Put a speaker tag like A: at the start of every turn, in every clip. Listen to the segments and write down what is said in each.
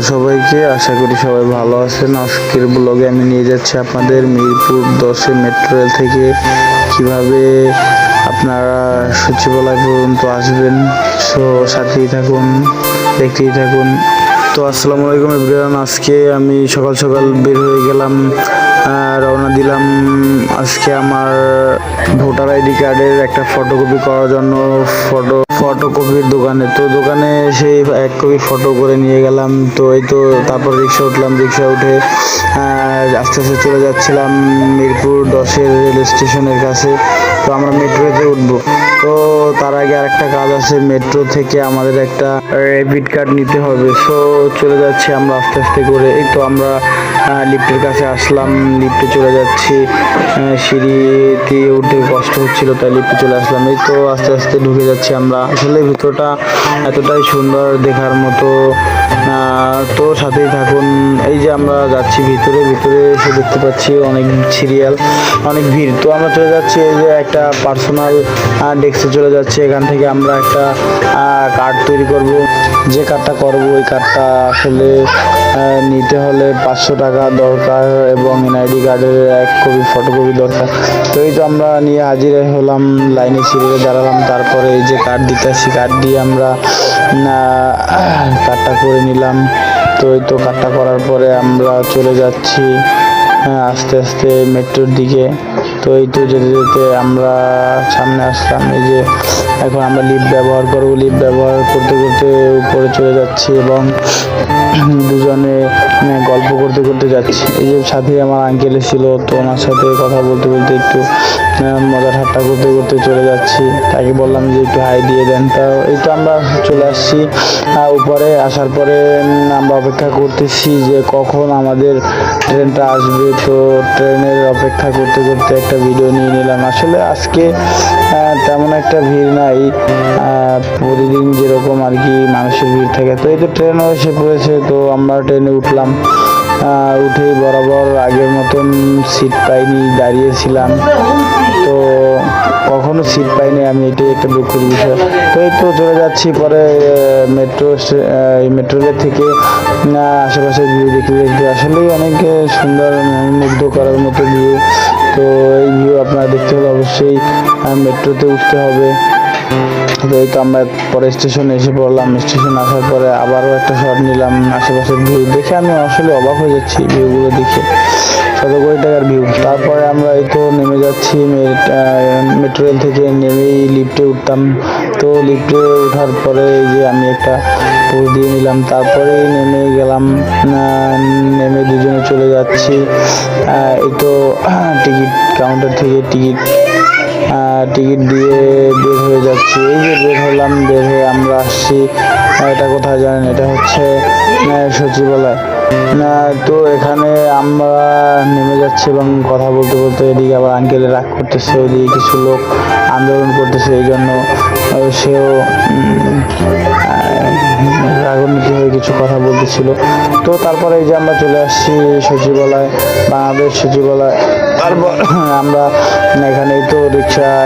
A: সবাইকে, আশা করি সবাই ভালো আছেন। আজকের ব্লগে আমি নিয়ে যাচ্ছি আপনাদের মিরপুর 10 মেট্রো রেল থেকে কিভাবে আপনারা সচিবালয় পর্যন্ত আসবেন। সো সাথেই থাকুন, দেখতেই থাকুন। তো আসসালামু আলাইকুম এভরিওয়ান। আজকে আমি সকাল সকাল বের হয়ে গেলাম, রওনা দিলাম আজকে আমার ভোটার আইডি কার্ডের একটা ফটোকপি করার জন্য ফটোকপির দোকানে। তো দোকানে সেই এক কপি ফটো করে নিয়ে গেলাম। তো এই তো তারপর রিক্সা উঠলাম, রিক্সা উঠে আস্তে আস্তে চলে যাচ্ছিলাম মিরপুর 10 রেল স্টেশনের কাছে। তো আমরা মেট্রোতে উঠবো। তো তার আগে আরেকটা কাজ আছে, মেট্রো থেকে আমাদের একটা র্যাপিড কার্ড নিতে হবে। সো চলে যাচ্ছি আমরা আস্তে আস্তে করে। এই তো আমরা লিফটের কাছে আসলাম, লিফটে চলে যাচ্ছি। সিঁড়িতে উঠতে কষ্ট হচ্ছিল, তাই লিফটে চলে আসলাম। এই তো আস্তে আস্তে ঢুকে যাচ্ছি আমরা। আসলে ভিতরটা এতটাই সুন্দর দেখার মতো, তো সাথেই থাকুন। এই যে আমরা যাচ্ছি ভিতরে এসে দেখতে পাচ্ছি অনেক সিরিয়াল, অনেক ভিড়। তো আমরা চলে যাচ্ছি এই যে একটা পার্সোনাল ডেস্কে চলে যাচ্ছি। এখান থেকে আমরা একটা কার্ড তৈরি করব। যে কার্ডটা করব ওই কার্ডটা আসলে নিতে হলে 500 টাকা দরকার এবং এনআইডি কার্ডের এক কপি ফটোকপি দরকার। তো এই তো আমরা নিয়ে হাজির হলাম, লাইনে সিরিয়ালে দাঁড়ালাম। তারপরে এই যে কার্ড দিতে আসি, কার্ড দিয়ে আমরা কার্ডটা করে নিলাম। তো এই তো কার্ডটা করার পরে আমরা চলে যাচ্ছি আস্তে আস্তে মেট্রোর দিকে। তো এই তো যেতে যেতে আমরা সামনে আসলাম। এই যে এখন আমরা লিফট ব্যবহার করবো, লিফট ব্যবহার করতে করতে উপরে চলে যাচ্ছি এবং দুজনে গল্প করতে করতে যাচ্ছি। এই যে সাথে আমার আঙ্কেল ছিল, তো ওনার সাথে কথা বলতে বলতে একটু মজা ঠাট্টা করতে করতে চলে যাচ্ছি। তাকে বললাম যে একটু হাই দিয়ে দেন। তা এই তো আমরা চলে আসছি উপরে। আসার পরে আমরা অপেক্ষা করতেছি যে কখন আমাদের ট্রেনটা আসবে। তো ট্রেনের অপেক্ষা করতে করতে একটা ভিডিও নিয়ে নিলাম। আসলে আজকে তেমন একটা ভিড় নাই, প্রতিদিন যেরকম আর কি মানুষের ভিড় থাকে। তো এই তো ট্রেনও এসে পড়েছে। তো আমরা ট্রেনে উঠলাম, উঠেই বরাবর আগের মতন সিট পাইনি, দাঁড়িয়েছিলাম। তো কখনো সিট পাইনি আমি, এটাই একটা দুঃখের বিষয়। তো এই তো চলে যাচ্ছি পরে মেট্রো রেল থেকে আশেপাশের ভিউ দেখতে দেখতে। আসলেই অনেক সুন্দর, মুগ্ধ করার মতো ভিউ। তো এই ভিউ আপনারা দেখতে হলে অবশ্যই মেট্রোতে উঠতে হবে। তো এই তো আমরা পরে স্টেশনে এসে পড়লাম। স্টেশন আসার পরে আবারও একটা শট নিলাম। আশেপাশের ভিউ দেখে আমি আসলে অবাক হয়ে যাচ্ছি, ভিউগুলো দেখে, 100 কোটি টাকার ভিউ। তারপরে আমরা এই তো নেমে যাচ্ছি মেট্রো রেল থেকে। নেমেই লিফটে উঠতাম। তো লিফটে ওঠার পরে এই যে আমি একটা পোজ দিয়ে নিলাম। তারপরে নেমে গেলাম, নেমে দুজনে চলে যাচ্ছি। এই তো টিকিট কাউন্টার থেকে টিকিট দিয়ে বের হয়ে যাচ্ছি। এই যে বের হলাম, বের হয়ে আমরা আসছি, এটা কোথায় জানেন? এটা হচ্ছে সচিবালয়। তো এখানে আমরা নেমে যাচ্ছি এবং কথা বলতে বলতে এদিকে আবার আঙ্কেলে রাগ করতেছে, ওইদিকে কিছু লোক আন্দোলন করতেছে, এই জন্য সেও রাগান্বিত হয়ে কিছু কথা বলতেছিল। তো তারপরে এই যে আমরা চলে আসছি সচিবালয়, বাংলাদেশ সচিবালয়। তারপর আমরা এখানেই তো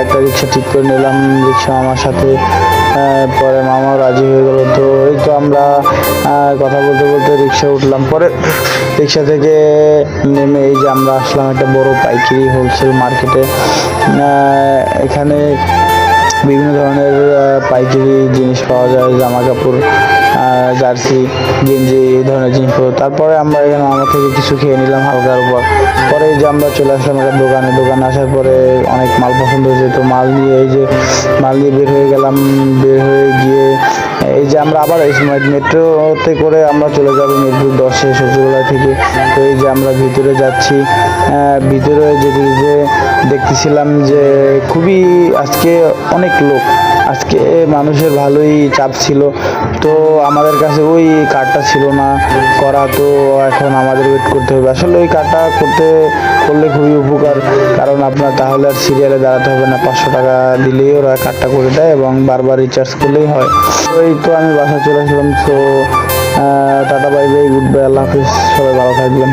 A: একটা রিক্সা ঠিক করে নিলাম, রিক্সা আমার সাথে। পরে মামাও রাজি হয়ে গেল। তো এই তো আমরা কথা বলতে বলতে রিক্সা উঠলাম। পরে রিক্সা থেকে নেমে এই যে আমরা আসলাম একটা বড় পাইকারি হোলসেল মার্কেটে। এখানে বিভিন্ন ধরনের পাইকারি জিনিস পাওয়া যায়, জামা কাপড়, জার্সি, গেঞ্জি, এই ধরনের জিনিস পাবো। তারপরে আমরা এখানে আমার থেকে কিছু খেয়ে নিলাম হালকার উপর। পরে এই যে আমরা চলে আসলাম একটা দোকানে আসার পরে অনেক মাল পছন্দ হয়েছে। তো মাল নিয়ে বের হয়ে গেলাম। বের হয়ে গিয়ে এই যে আমরা আবার মেট্রোতে করে আমরা চলে যাবো মিরপুর 10 সচিবালয় থেকে। তো এই যে আমরা ভিতরে যাচ্ছি। ভিতরে যেতে যেতে দেখতেছিলাম যে খুবই আজকে অনেক লোক, আজকে মানুষের ভালোই চাপ ছিল। তো আমাদের কাছে ওই কার্ডটা ছিল না করা, তো এখন আমাদের ওয়েট করতে হবে। আসলে ওই কার্ডটা করলে খুবই উপকার, কারণ আপনার তাহলে আর সিরিয়ালে দাঁড়াতে হবে না। 500 টাকা দিলেই ওরা কার্ডটা করে দেয় এবং বারবার রিচার্জ করলেই হয়। তো এই তো আমি বাসায় চলে আসলাম। তো tata, bye bye, good bye, আল্লাহ হাফিজ, সবাই ভালো থাকবেন।